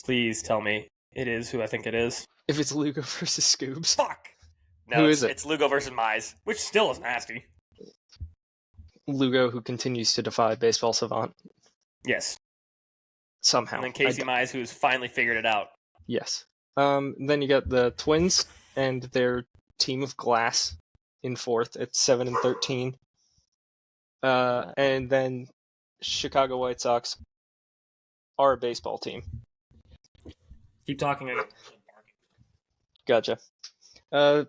Please tell me it is who I think it is. If it's Lugo versus Scoobs. Fuck. No, who is it? It's Lugo versus Mize, which still is nasty. Lugo, who continues to defy baseball savant. Yes. Somehow. And then Casey Mize, who's finally figured it out. Yes. Then you got the Twins and their team of glass in fourth at 7-13. And then Chicago White Sox are a baseball team. Keep talking. Gotcha.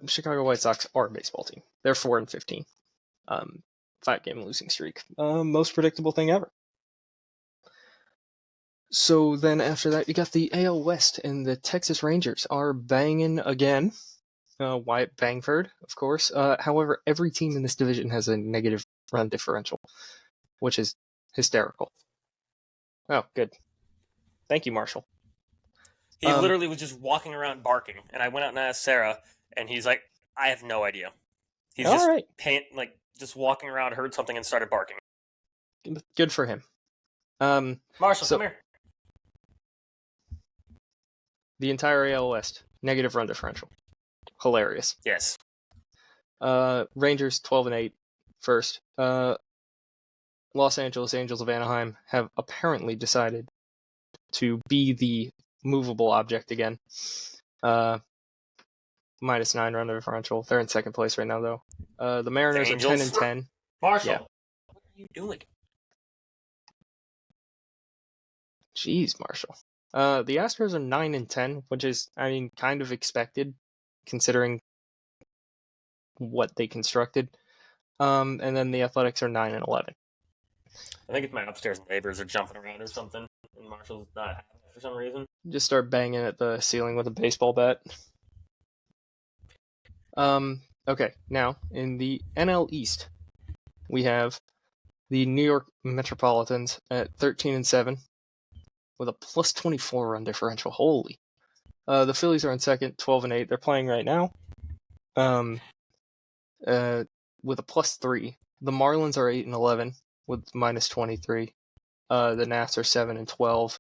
Chicago White Sox are a baseball team. They're 4-15. 5-game losing streak. Most predictable thing ever. So then after that, you got the AL West, and the Texas Rangers are banging again. Wyatt Bangford, of course. However, every team in this division has a negative run differential, which is hysterical. Oh, good. Thank you, Marshall. He literally was just walking around barking, and I went out and asked Sarah, and he's like, "I have no idea." He's all just right. just walking around, heard something, and started barking. Good for him. Marshall, come here. The entire AL West, negative run differential. Hilarious. Yes. Rangers 12-8 first. Los Angeles Angels of Anaheim have apparently decided to be the movable object again. -9 run differential. They're in second place right now, though. The Mariners are 10-10. Marshall, yeah. What are you doing? Jeez, Marshall. The Astros are 9-10, which is, I mean, kind of expected, considering what they constructed. And then the Athletics are 9-11. I think it's my upstairs neighbors are jumping around or something, and Marshall's not having it for some reason. Just start banging at the ceiling with a baseball bat. Okay, now in the NL East, we have the New York Metropolitans at 13-7 with a +24 run differential. Holy. The Phillies are in second, 12-8. They're playing right now. With a +3. The Marlins are 8-11 with -23. The Nats are 7-12,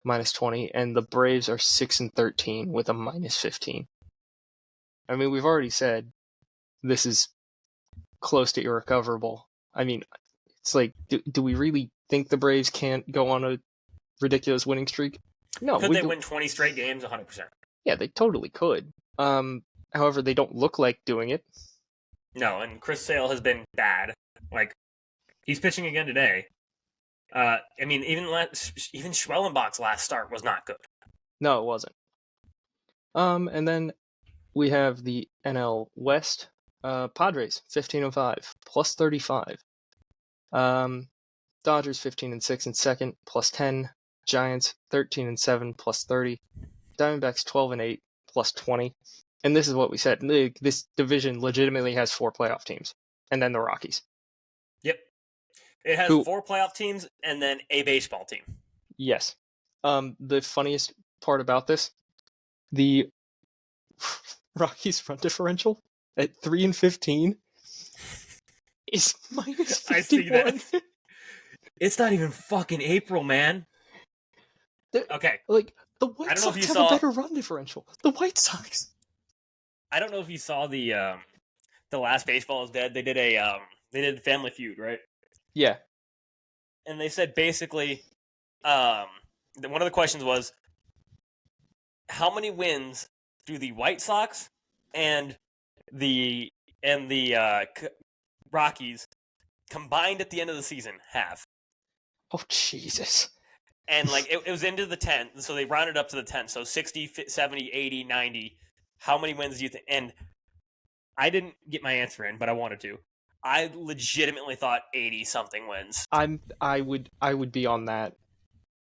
-20, and the Braves are 6-13 with a -15. I mean, we've already said this is close to irrecoverable. I mean, it's like, do we really think the Braves can't go on a ridiculous winning streak? No. Could they win 20 straight games? 100%. Yeah, they totally could. However, they don't look like doing it. No, and Chris Sale has been bad. Like, he's pitching again today. I mean, even Schwellenbach's last start was not good. No, it wasn't. And then we have the NL West. Padres 15-5, +35. Dodgers 15-6 in second, +10. Giants 13-7, +30. Diamondbacks 12-8, +20. And this is what we said. This division legitimately has 4 playoff teams, and then the Rockies. Yep, it has 4 playoff teams and then a baseball team. Yes. The funniest part about this, the Rockies run differential at 3-15 is -51. I see that. It's not even fucking April, man. Okay. Like, the White Sox have a better run differential. The White Sox. I don't know if you saw the Last Baseball is Dead. They did Family Feud, right? Yeah. And they said basically, one of the questions was, how many wins do the White Sox and the Rockies combined at the end of the season have? Oh, Jesus. And like it was into the 10, so they rounded up to the 10. So 60, 70, 80, 90. How many wins do you think? And I didn't get my answer in, but I wanted to. I legitimately thought 80 something wins. I would be on that.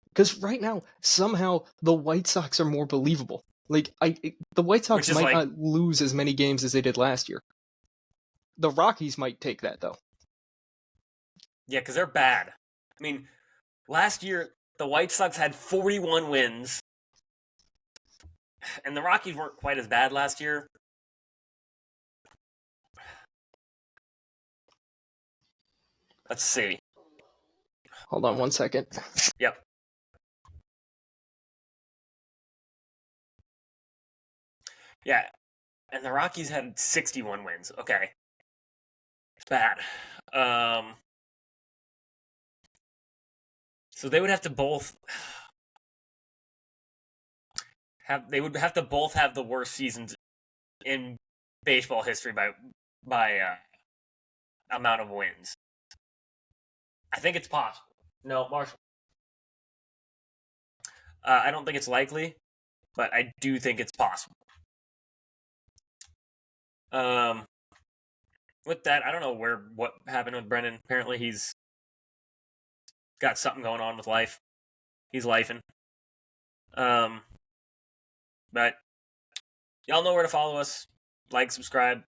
Because right now, somehow the White Sox are more believable. Like, the White Sox might not lose as many games as they did last year. The Rockies might take that, though. Yeah, because they're bad. I mean, last year, the White Sox had 41 wins, and the Rockies weren't quite as bad last year. Let's see. Hold on 1 second. Yep. Yeah, and the Rockies had 61 wins. Okay. It's bad. So they would have to both have the worst seasons in baseball history by amount of wins. I think it's possible. No, Marshall. I don't think it's likely, but I do think it's possible. With that, I don't know what happened with Brendan. Apparently, he's got something going on with life. He's lifing. But y'all know where to follow us. Like, subscribe.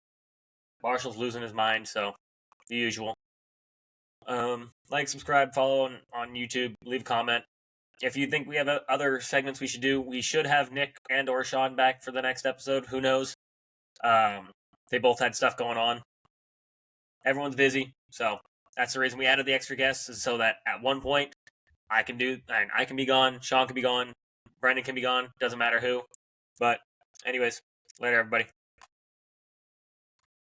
Marshall's losing his mind, so the usual. Like, subscribe, follow on YouTube, leave a comment. If you think we have other segments we should have Nick and or Sean back for the next episode. Who knows? They both had stuff going on. Everyone's busy, so that's the reason we added the extra guests, is so that at one point I can be gone, Sean can be gone, Brendan can be gone, doesn't matter who. But anyways, later everybody.